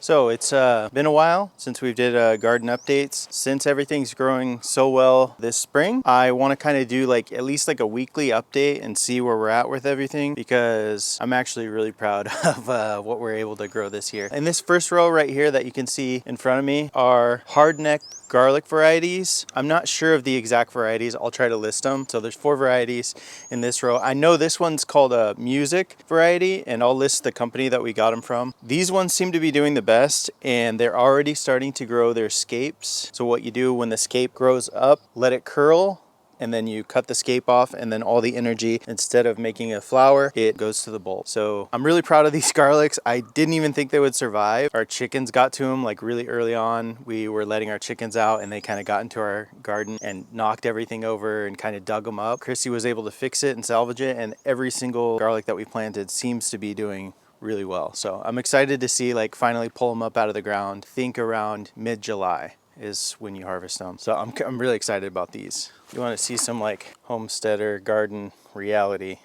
So it's been a while since we did garden updates. Since everything's growing so well this spring, I want to kind of do like at least like a weekly update and see where we're at with everything, because I'm actually really proud of what we're able to grow this year. And this first row right here that you can see in front of me are hard-necked garlic varieties. I'm not sure of the exact varieties. I'll try to list them. So there's 4 varieties in this row. I know this one's called a music variety, and I'll list the company that we got them from. These ones seem to be doing the best, and they're already starting to grow their scapes. So what you do when the scape grows up, let it curl, and then you cut the scape off, and then all the energy, instead of making a flower, it goes to the bulb. So I'm really proud of these garlics. I didn't even think they would survive. Our chickens got to them like really early on. We were letting our chickens out and they kind of got into our garden and knocked everything over and kind of dug them up. Chrissy was able to fix it and salvage it, and every single garlic that we planted seems to be doing really well. So I'm excited to see like finally pull them up out of the ground. Think around mid-July is when you harvest them. So I'm really excited about these. You want to see some like homesteader garden reality.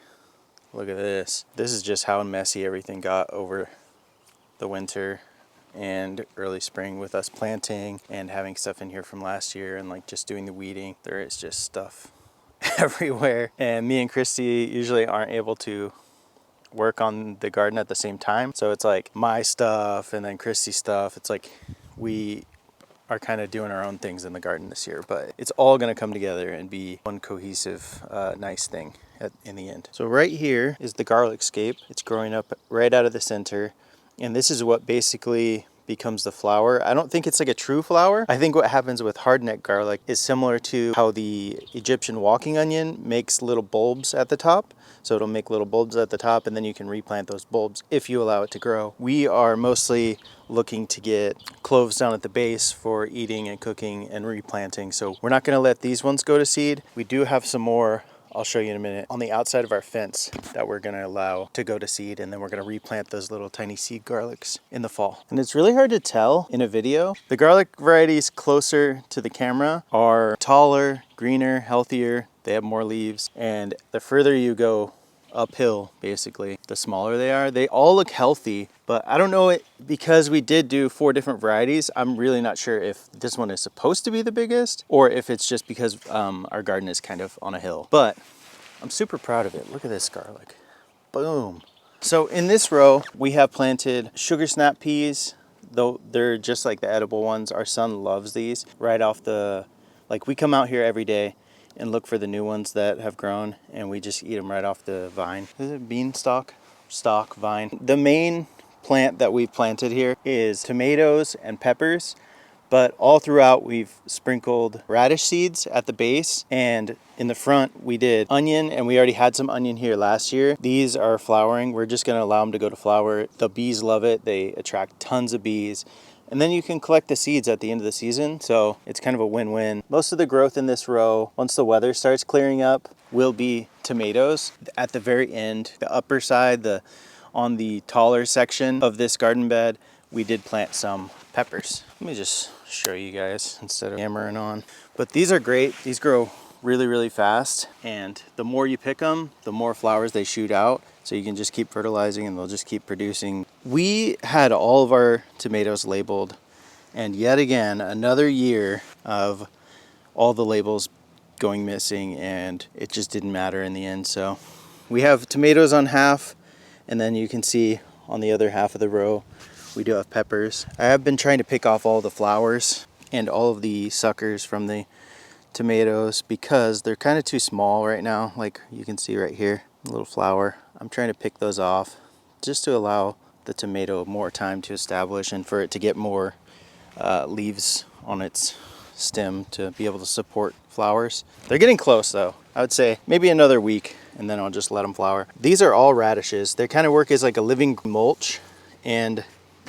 Look at this. This is just how messy everything got over the winter and early spring with us planting and having stuff in here from last year and like just doing the weeding. There is just stuff everywhere. And me and Christy usually aren't able to work on the garden at the same time. So it's like my stuff and then Christy's stuff. It's like we are kind of doing our own things in the garden this year, but it's all going to come together and be one cohesive, nice thing in the end. So right here is the garlic scape. It's growing up right out of the center, and this is what basically becomes the flower. I don't think it's like a true flower. I think what happens with hardneck garlic is similar to how the Egyptian walking onion makes little bulbs at the top. So it'll make little bulbs at the top, and then you can replant those bulbs if you allow it to grow. We are mostly looking to get cloves down at the base for eating and cooking and replanting. So we're not going to let these ones go to seed. We do have some more, I'll show you in a minute, on the outside of our fence that we're going to allow to go to seed, and then we're going to replant those little tiny seed garlics in the fall. And it's really hard to tell in a video. The garlic varieties closer to the camera are taller, greener, healthier. They have more leaves, and the further you go uphill, basically, the smaller they are. They all look healthy, but I don't know it because we did do 4 different varieties. I'm really not sure if this one is supposed to be the biggest or if it's just because our garden is kind of on a hill. But I'm super proud of it. Look at this garlic. Boom. So in this row, we have planted sugar snap peas, though they're just like the edible ones. Our son loves these right off the, like we come out here every day and look for the new ones that have grown, and we just eat them right off the vine. Is it beanstalk? Stalk vine. The main plant that we've planted here is tomatoes and peppers, but all throughout we've sprinkled radish seeds at the base, and in the front we did onion, and we already had some onion here last year. These are flowering. We're just gonna allow them to go to flower. The bees love it. They attract tons of bees. And then you can collect the seeds at the end of the season, so it's kind of a win-win. Most of the growth in this row, once the weather starts clearing up, will be tomatoes. At the very end, the upper side, on the taller section of this garden bed, we did plant some peppers. Let me just show you guys instead of hammering on. But these are great. These grow really, really fast, and the more you pick them, the more flowers they shoot out. So you can just keep fertilizing and they'll just keep producing. We had all of our tomatoes labeled, and yet again, another year of all the labels going missing, and it just didn't matter in the end. So we have tomatoes on half, and then you can see on the other half of the row, we do have peppers. I have been trying to pick off all the flowers and all of the suckers from the tomatoes because they're kind of too small right now. Like you can see right here, a little flower. I'm trying to pick those off just to allow the tomato more time to establish and for it to get more leaves on its stem to be able to support flowers. They're getting close though. I would say maybe another week and then I'll just let them flower. These are all radishes. They kind of work as like a living mulch, and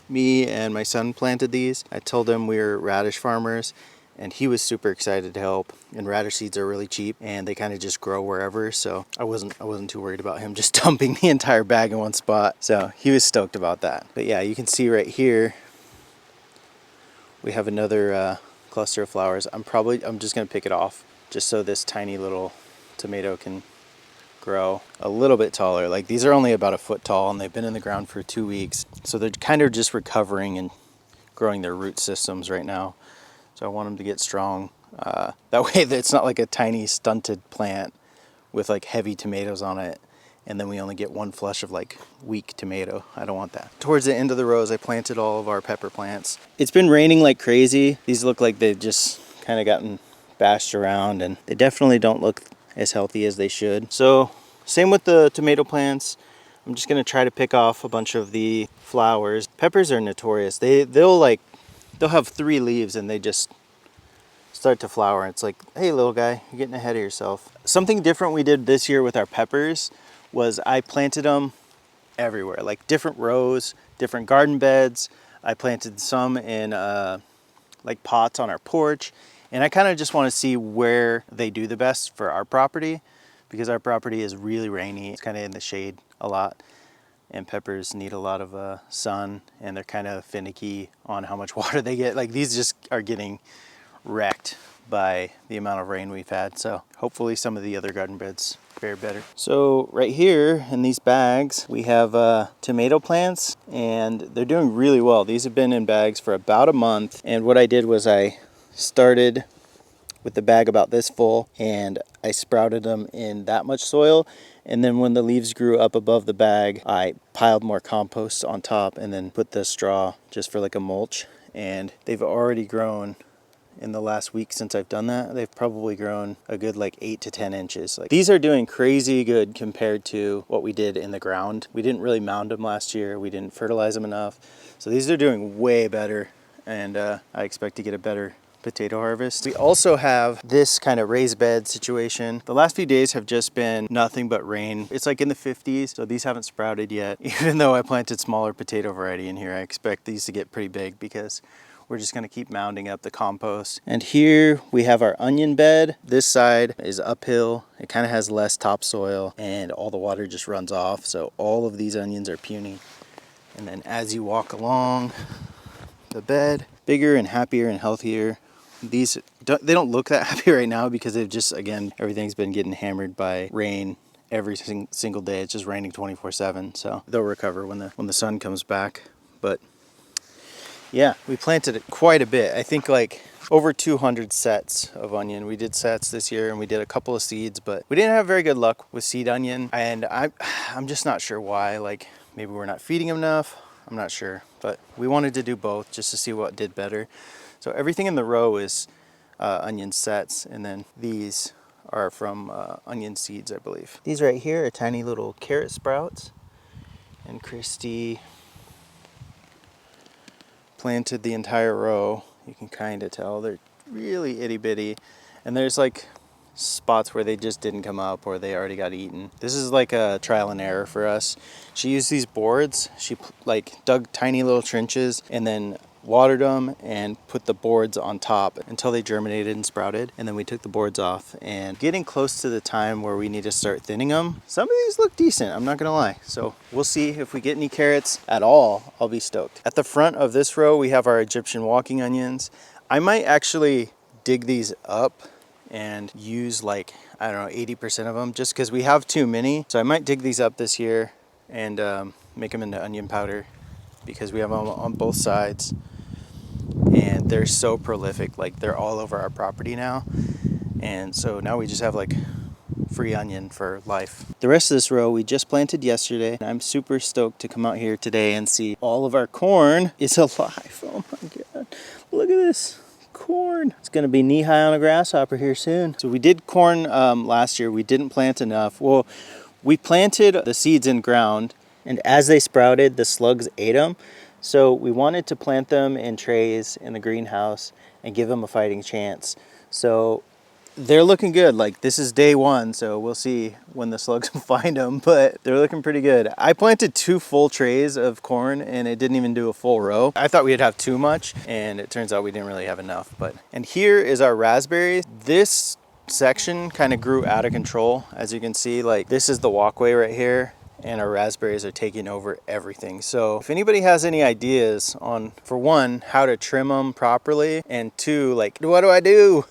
me and my son planted these. I told him we were radish farmers, and he was super excited to help. And radish seeds are really cheap, and they kind of just grow wherever. So I wasn't too worried about him just dumping the entire bag in one spot. So he was stoked about that. But yeah, you can see right here we have another cluster of flowers. I'm just gonna pick it off just so this tiny little tomato can grow a little bit taller. Like these are only about a foot tall, and they've been in the ground for 2 weeks, so they're kind of just recovering and growing their root systems right now. So I want them to get strong. That way it's not like a tiny stunted plant with like heavy tomatoes on it, and then we only get one flush of like weak tomato. I don't want that. Towards the end of the rows, I planted all of our pepper plants. It's been raining like crazy. These look like they've just kind of gotten bashed around, and they definitely don't look as healthy as they should. So same with the tomato plants. I'm just gonna try to pick off a bunch of the flowers. Peppers are notorious. They'll have 3 leaves and they just start to flower. It's like, hey little guy, you're getting ahead of yourself. Something different we did this year with our peppers was I planted them everywhere, like different rows, different garden beds. I planted some in like pots on our porch, and I kind of just want to see where they do the best for our property, because our property is really rainy. It's kind of in the shade a lot, and peppers need a lot of sun, and they're kind of finicky on how much water they get. Like these just are getting wrecked by the amount of rain we've had. So hopefully some of the other garden beds fare better. So right here in these bags, we have tomato plants, and they're doing really well. These have been in bags for about a month. And what I did was I started with the bag about this full, and I sprouted them in that much soil. And then when the leaves grew up above the bag, I piled more compost on top and then put the straw just for like a mulch. And they've already grown. In the last week since I've done that, they've probably grown a good like 8 to 10 inches. Like these are doing crazy good compared to what we did in the ground. We didn't really mound them last year. We didn't fertilize them enough. So these are doing way better, and I expect to get a better potato harvest. We also have this kind of raised bed situation. The last few days have just been nothing but rain. It's like in the 50s, so these haven't sprouted yet. Even though I planted smaller potato variety in here, I expect these to get pretty big because we're just gonna keep mounding up the compost. And here we have our onion bed. This side is uphill. It kind of has less topsoil, and all the water just runs off. So all of these onions are puny. And then as you walk along the bed, bigger and happier and healthier. These, they don't look that happy right now because they've just, again, everything's been getting hammered by rain every single day. It's just raining 24/7. So they'll recover when the sun comes back. But yeah, we planted it quite a bit. I think like over 200 sets of onion. We did sets this year, and we did a couple of seeds, but we didn't have very good luck with seed onion. And I'm just not sure why. Like maybe we're not feeding them enough. I'm not sure, but we wanted to do both just to see what did better. So everything in the row is onion sets, and then these are from onion seeds, I believe. These right here are tiny little carrot sprouts, and Christy planted the entire row. You can kind of tell they're really itty bitty, and there's like spots where they just didn't come up or they already got eaten. This is like a trial and error for us. She used these boards. She like dug tiny little trenches and then watered them and put the boards on top until they germinated and sprouted, and then we took the boards off. And getting close to the time where we need to start thinning them, some of these look decent, I'm not gonna lie. So we'll see if we get any carrots at all. I'll be stoked. At the front of this row we have our Egyptian walking onions. I might actually dig these up and use like, I don't know, 80% of them, just because we have too many. So I might dig these up this year and make them into onion powder, because we have them on both sides. And they're so prolific, like they're all over our property now. And so now we just have like free onion for life. The rest of this row we just planted yesterday. I'm super stoked to come out here today and see all of our corn is alive. Oh my God, look at this corn. It's gonna be knee high on a grasshopper here soon. So we did corn last year. We didn't plant enough. Well, we planted the seeds in ground, and as they sprouted, the slugs ate them. So we wanted to plant them in trays in the greenhouse and give them a fighting chance. So they're looking good. Like this is day one, so we'll see when the slugs find them, but they're looking pretty good. I planted 2 full trays of corn and it didn't even do a full row. I thought we'd have too much, and it turns out we didn't really have enough. And here is our raspberries. This section kind of grew out of control. As you can see, like this is the walkway right here, and our raspberries are taking over everything. So if anybody has any ideas on, for one, how to trim them properly, and two, like, what do I do?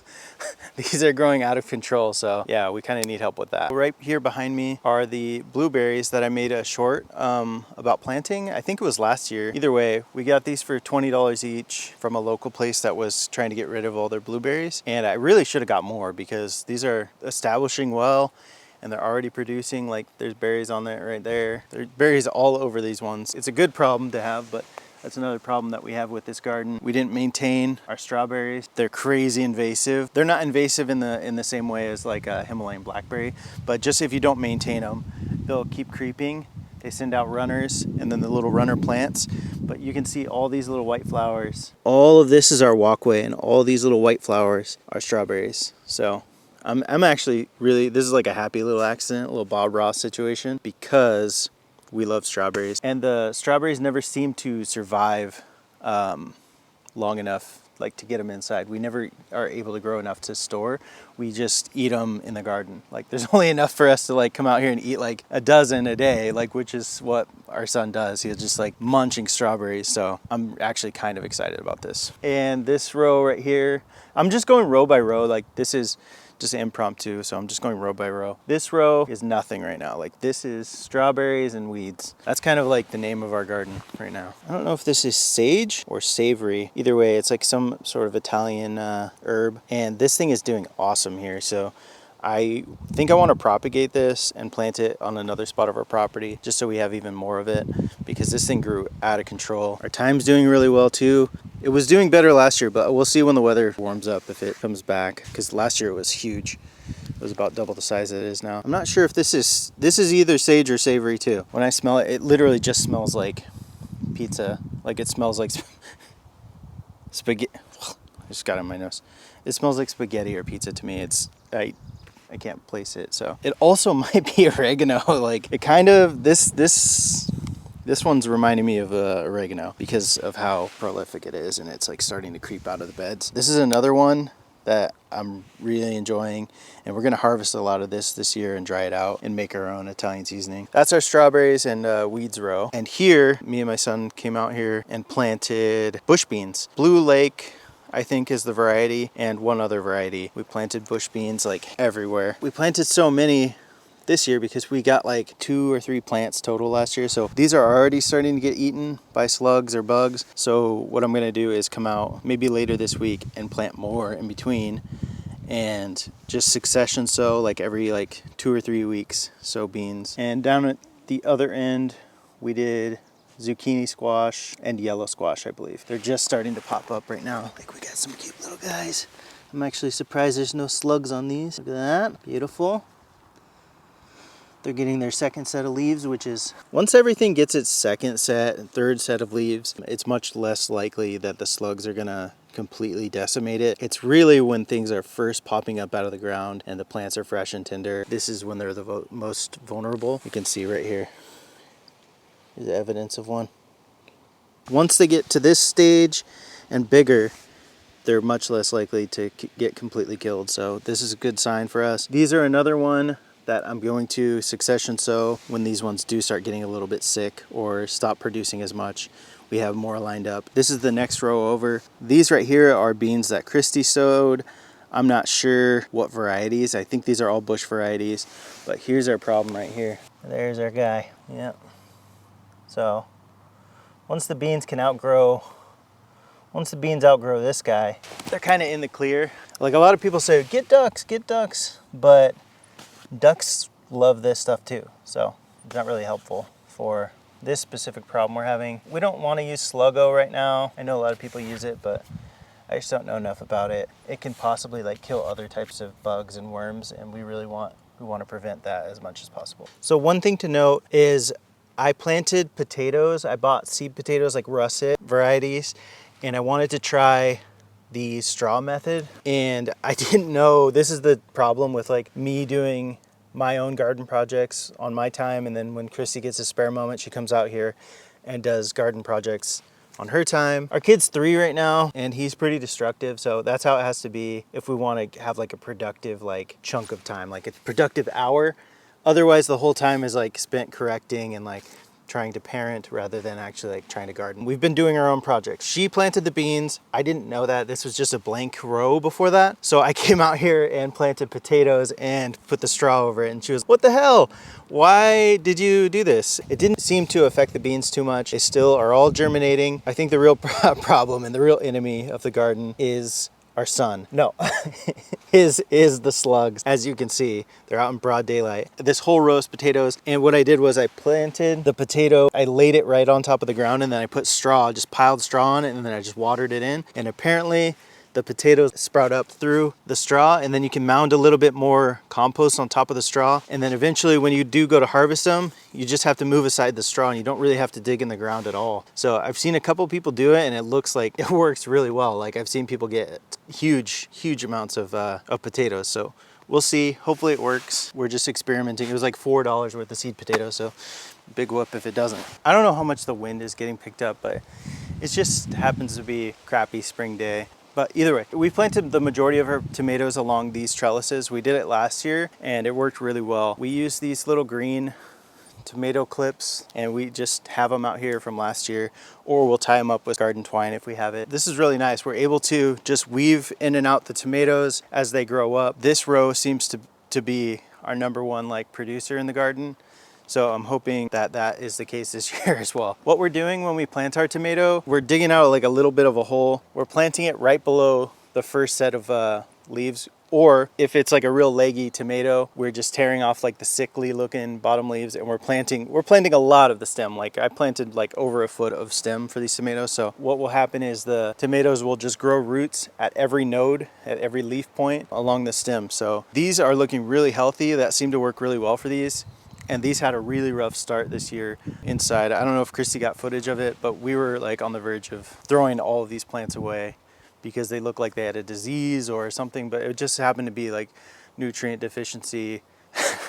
These are growing out of control, so yeah, we kind of need help with that. Right here behind me are the blueberries that I made a short about planting. I think it was last year. Either way, we got these for $20 each from a local place that was trying to get rid of all their blueberries. And I really should have got more because these are establishing well and they're already producing. Like, there's berries on there right there. There are berries all over these ones. It's a good problem to have, but that's another problem that we have with this garden. We didn't maintain our strawberries. They're crazy invasive. They're not invasive in the same way as like a Himalayan blackberry, but just if you don't maintain them, they'll keep creeping. They send out runners and then the little runner plants. But you can see all these little white flowers. All of this is our walkway, and all these little white flowers are strawberries. So I'm actually really, this is like a happy little accident, a little Bob Ross situation, because we love strawberries, and the strawberries never seem to survive long enough, like, to get them inside. We never are able to grow enough to store. We just eat them in the garden. Like, there's only enough for us to like come out here and eat like a dozen a day, like, which is what our son does. He's just like munching strawberries. So I'm actually kind of excited about this. And this row right here, I'm just going row by row. Like, this is just impromptu, so I'm just going row by row. This row is nothing right now. Like, this is strawberries and weeds. That's kind of like the name of our garden right now. I don't know if this is sage or savory. Either way, it's like some sort of Italian herb, and this thing is doing awesome here. So I think I want to propagate this and plant it on another spot of our property just so we have even more of it, because this thing grew out of control. Our thyme's doing really well too. It was doing better last year, but we'll see when the weather warms up if it comes back, because last year it was huge. It was about double the size it is now. I'm not sure if this is either sage or savory too. When I smell it, it literally just smells like pizza. Like, it smells like spaghetti. I just got it in my nose. It smells like spaghetti or pizza to me. I can't place it. So it also might be oregano. Like, it kind of, this one's reminding me of oregano because of how prolific it is, and it's like starting to creep out of the beds. This is another one that I'm really enjoying, and we're gonna harvest a lot of this year and dry it out and make our own Italian seasoning. That's our strawberries and weeds row. And here, me and my son came out here and planted bush beans. Blue Lake, I think, is the variety, and one other variety. We planted bush beans like everywhere. We planted so many this year because we got like 2 or 3 plants total last year. So these are already starting to get eaten by slugs or bugs. So what I'm gonna do is come out maybe later this week and plant more in between, and just succession sow, like every like 2 or 3 weeks, sow beans. And down at the other end, we did zucchini squash and yellow squash, I believe. They're just starting to pop up right now. Like, we got some cute little guys. I'm actually surprised there's no slugs on these. Look at that, beautiful. They're getting their second set of leaves, which is, once everything gets its second set and third set of leaves, it's much less likely that the slugs are gonna completely decimate it. It's really when things are first popping up out of the ground and the plants are fresh and tender. This is when they're the most vulnerable. You can see right here. Here's evidence of one. Once they get to this stage and bigger, they're much less likely to get completely killed. So this is a good sign for us. These are another one that I'm going to succession sow when these ones do start getting a little bit sick or stop producing as much. We have more lined up. This is the next row over. These right here are beans that Christy sowed. I'm not sure what varieties. I think these are all bush varieties, but here's our problem right here. There's our guy. Yep. So once the beans outgrow this guy, they're kind of in the clear. Like, a lot of people say, get ducks, but ducks love this stuff too. So it's not really helpful for this specific problem we're having. We don't want to use Sluggo right now. I know a lot of people use it, but I just don't know enough about it. It can possibly like kill other types of bugs and worms, and we want to prevent that as much as possible. So one thing to note is I planted potatoes. I bought seed potatoes, like russet varieties, and I wanted to try the straw method. And I didn't know, this is the problem with like me doing my own garden projects on my time, and then when Christy gets a spare moment, she comes out here and does garden projects on her time. Our kid's 3 right now, and he's pretty destructive, so that's how it has to be if we want to have like a productive like chunk of time, like a productive hour. Otherwise, the whole time is like spent correcting and like trying to parent rather than actually like trying to garden. We've been doing our own projects. She planted the beans. I didn't know that. This was just a blank row before that. So I came out here and planted potatoes and put the straw over it. And she was, what the hell? Why did you do this? It didn't seem to affect the beans too much. They still are all germinating. I think the real problem and the real enemy of the garden is our sun. No, is the slugs. As you can see, they're out in broad daylight. This whole row is potatoes. And what I did was I planted the potato, I laid it right on top of the ground, and then I put straw, just piled straw on it, and then I just watered it in. And apparently the potatoes sprout up through the straw, and then you can mound a little bit more compost on top of the straw. And then eventually when you do go to harvest them, you just have to move aside the straw and you don't really have to dig in the ground at all. So I've seen a couple people do it and it looks like it works really well. Like I've seen people get huge amounts of potatoes. So we'll see, hopefully it works. We're just experimenting. It was like $4 worth of seed potatoes, so big whoop if it doesn't. I don't know how much the wind is getting picked up, but it just happens to be a crappy spring day. But either way, we planted the majority of our tomatoes along these trellises. We did it last year and it worked really well. We used these little green tomato clips and we just have them out here from last year, or we'll tie them up with garden twine if we have it. This is really nice. We're able to just weave in and out the tomatoes as they grow up. This row seems to be our #1 like producer in the garden. So I'm hoping that that is the case this year as well. What we're doing when we plant our tomato, we're digging out like a little bit of a hole. We're planting it right below the first set of leaves. Or if it's like a real leggy tomato, we're just tearing off like the sickly looking bottom leaves and we're planting a lot of the stem. Like I planted like over a foot of stem for these tomatoes. So what will happen is the tomatoes will just grow roots at every node, at every leaf point along the stem. So these are looking really healthy. That seemed to work really well for these. And these had a really rough start this year inside. I don't know if Christy got footage of it, but we were like on the verge of throwing all of these plants away because they looked like they had a disease or something, but it just happened to be like nutrient deficiency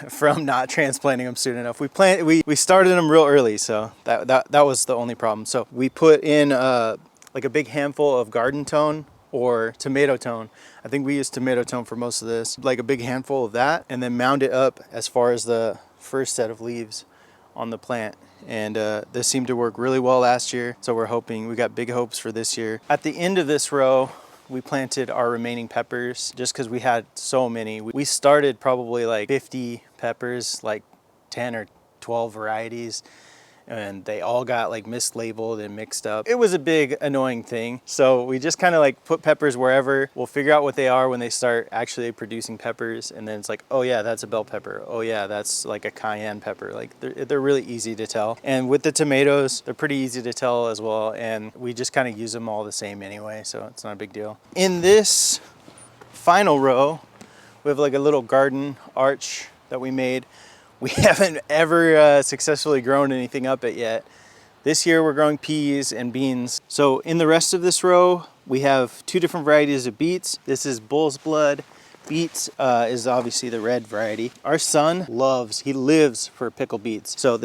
from not transplanting them soon enough. We started them real early, so that was the only problem. So we put in like a big handful of garden tone or tomato tone. I think we used tomato tone for most of this, like a big handful of that, and then mound it up as far as the first set of leaves on the plant. And this seemed to work really well last year, so we got big hopes for this year. At the end of this row, we planted our remaining peppers just because we had so many. We started probably like 50 peppers, like 10 or 12 varieties, and they all got like mislabeled and mixed up. It was a big annoying thing. So we just kind of like put peppers wherever. We'll figure out what they are when they start actually producing peppers. And then it's like, oh yeah, that's a bell pepper. Oh yeah, that's like a cayenne pepper. Like they're really easy to tell. And with the tomatoes, they're pretty easy to tell as well. And we just kind of use them all the same anyway. So it's not a big deal. In this final row, we have like a little garden arch that we made. We haven't ever successfully grown anything up it yet. This year we're growing peas and beans. So in the rest of this row, we have 2 different varieties of beets. This is bull's blood. Beets is obviously the red variety. Our son lives for pickled beets. So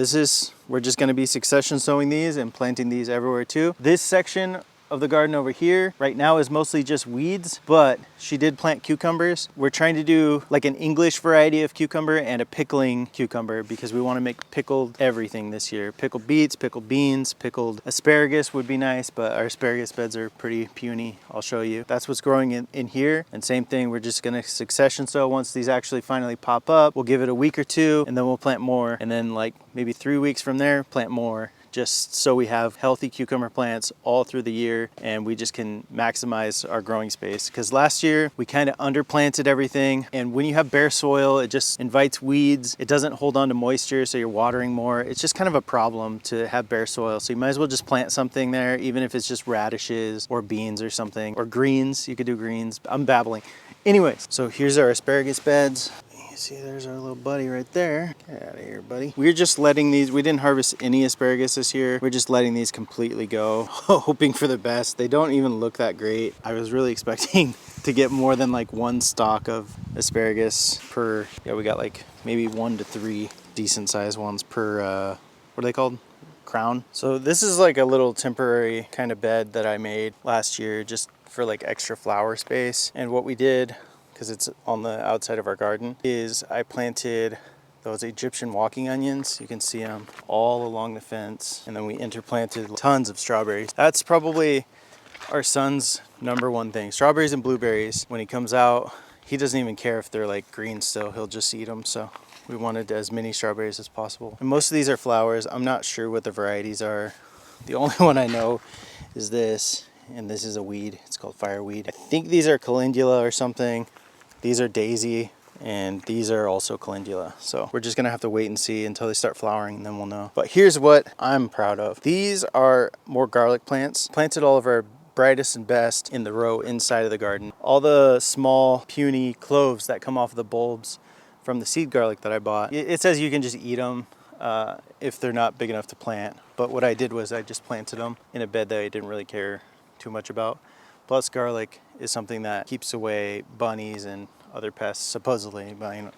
we're just gonna be succession sowing these and planting these everywhere too. This section of the garden over here right now is mostly just weeds, but she did plant cucumbers. We're trying to do like an English variety of cucumber and a pickling cucumber because we want to make pickled everything this year. Pickled beets, pickled beans, pickled asparagus would be nice, but our asparagus beds are pretty puny. I'll show you. That's what's growing in here. And same thing, we're just gonna succession sow. Once these actually finally pop up, we'll give it a week or 2 and then we'll plant more. And then like maybe 3 weeks from there, plant more. Just so we have healthy cucumber plants all through the year and we just can maximize our growing space. Because last year we kind of underplanted everything, and when you have bare soil, it just invites weeds. It doesn't hold on to moisture, so you're watering more. It's just kind of a problem to have bare soil. So you might as well just plant something there, even if it's just radishes or beans or something, or greens. You could do greens. I'm babbling. Anyways, so here's our asparagus beds. See, there's our little buddy right there. Get out of here, buddy. We're just letting these, we didn't harvest any asparagus this year. We're just letting these completely go, hoping for the best. They don't even look that great. I was really expecting to get more than like 1 stalk of asparagus per, yeah, we got like maybe 1 to 3 decent sized ones per, what are they called? Crown. So this is like a little temporary kind of bed that I made last year just for like extra flower space. And what we did, because it's on the outside of our garden, is I planted those Egyptian walking onions. You can see them all along the fence. And then we interplanted tons of strawberries. That's probably our son's #1 thing. Strawberries and blueberries. When he comes out, he doesn't even care if they're like green still. He'll just eat them. So we wanted as many strawberries as possible. And most of these are flowers. I'm not sure what the varieties are. The only one I know is this, and this is a weed. It's called fireweed. I think these are calendula or something. These are daisy, and these are also calendula. So we're just gonna have to wait and see until they start flowering, and then we'll know. But here's what I'm proud of. These are more garlic plants. Planted all of our brightest and best in the row inside of the garden. All the small puny cloves that come off of the bulbs from the seed garlic that I bought. It says you can just eat them if they're not big enough to plant. But what I did was I just planted them in a bed that I didn't really care too much about. Plus garlic is something that keeps away bunnies and other pests, supposedly, I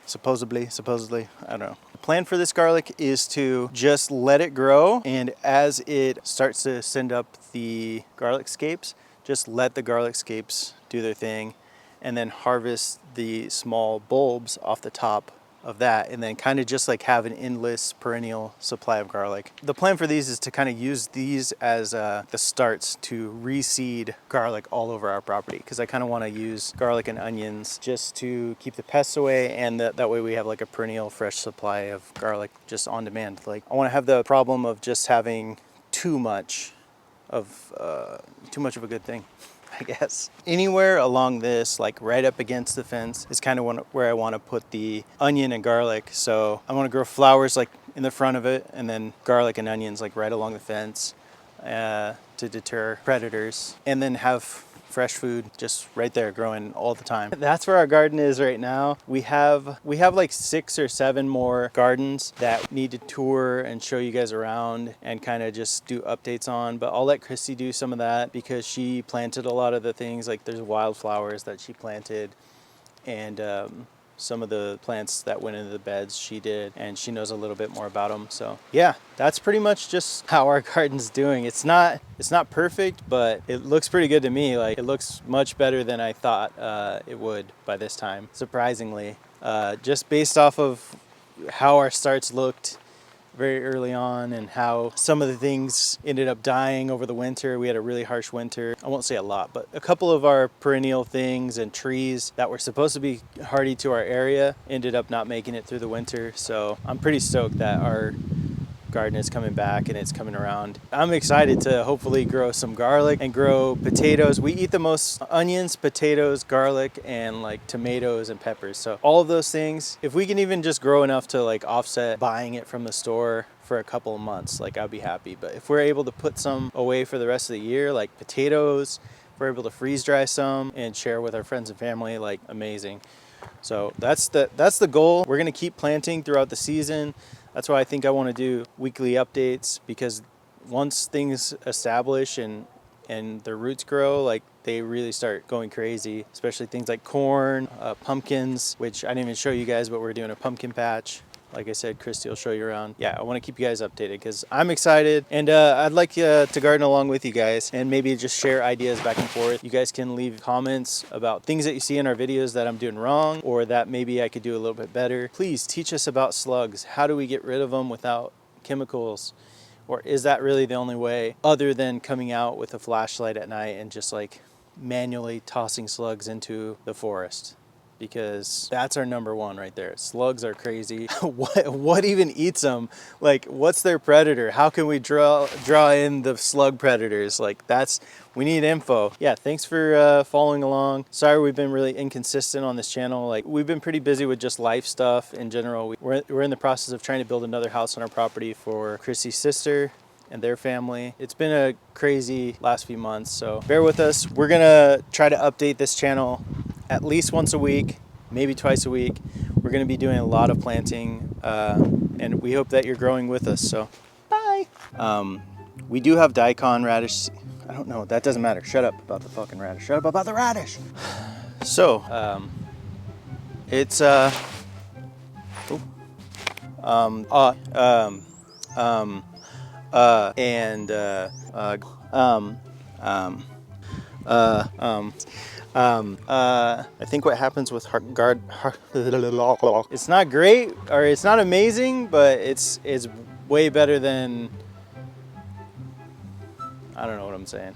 don't know. The plan for this garlic is to just let it grow, and as it starts to send up the garlic scapes, just let the garlic scapes do their thing, and then harvest the small bulbs off the top of that, and then kind of just like have an endless perennial supply of garlic. The plan for these is to kind of use these as the starts to reseed garlic all over our property, because I kind of want to use garlic and onions just to keep the pests away, and that way we have like a perennial fresh supply of garlic just on demand. Like, I want to have the problem of just having too much of a good thing, I guess. Anywhere along this, like right up against the fence, is kind of where I want to put the onion and garlic. So I want to grow flowers like in the front of it, and then garlic and onions like right along the fence to deter predators, and then have fresh food just right there growing all the time. That's where our garden is right now. We have like 6 or 7 more gardens that need to tour and show you guys around and kind of just do updates on, but I'll let Christy do some of that because she planted a lot of the things. Like there's wildflowers that she planted, and some of the plants that went into the beds she did, and she knows a little bit more about them. So yeah, that's pretty much just how our garden's doing. It's not perfect, but it looks pretty good to me. Like, it looks much better than I thought it would by this time, surprisingly. Just based off of how our starts looked very early on, and how some of the things ended up dying over the winter. We had a really harsh winter. I won't say a lot, but a couple of our perennial things and trees that were supposed to be hardy to our area ended up not making it through the winter. So I'm pretty stoked that our garden is coming back and it's coming around. I'm excited to hopefully grow some garlic and grow potatoes. We eat the most onions, potatoes, garlic, and like tomatoes and peppers. So all of those things, if we can even just grow enough to like offset buying it from the store for a couple of months, like I'd be happy. But if we're able to put some away for the rest of the year, like potatoes, if we're able to freeze dry some and share with our friends and family, like amazing. So that's the goal. We're gonna keep planting throughout the season. That's why I think I want to do weekly updates, because once things establish and their roots grow, like they really start going crazy, especially things like corn, pumpkins, which I didn't even show you guys, but we're doing a pumpkin patch. Like I said, Christy will show you around. Yeah, I want to keep you guys updated because I'm excited, and I'd like to garden along with you guys and maybe just share ideas back and forth. You guys can leave comments about things that you see in our videos that I'm doing wrong, or that maybe I could do a little bit better. Please teach us about slugs. How do we get rid of them without chemicals? Or is that really the only way, other than coming out with a flashlight at night and just like manually tossing slugs into the forest? Because that's our #1 right there. Slugs are crazy. What even eats them? Like, what's their predator? How can we draw in the slug predators? Like, we need info. Yeah, thanks for following along. Sorry we've been really inconsistent on this channel. Like, we've been pretty busy with just life stuff in general. We're in the process of trying to build another house on our property for Chrissy's sister and their family. It's been a crazy last few months, so bear with us. We're gonna try to update this channel at least once a week, maybe twice a week. We're gonna be doing a lot of planting, and we hope that you're growing with us, so bye. We do have daikon radish. I don't know, that doesn't matter. Shut up about the fucking radish. Shut up about the radish. So, it's, I think what happens with it's not great or it's not amazing, but it's way better than, I don't know what I'm saying.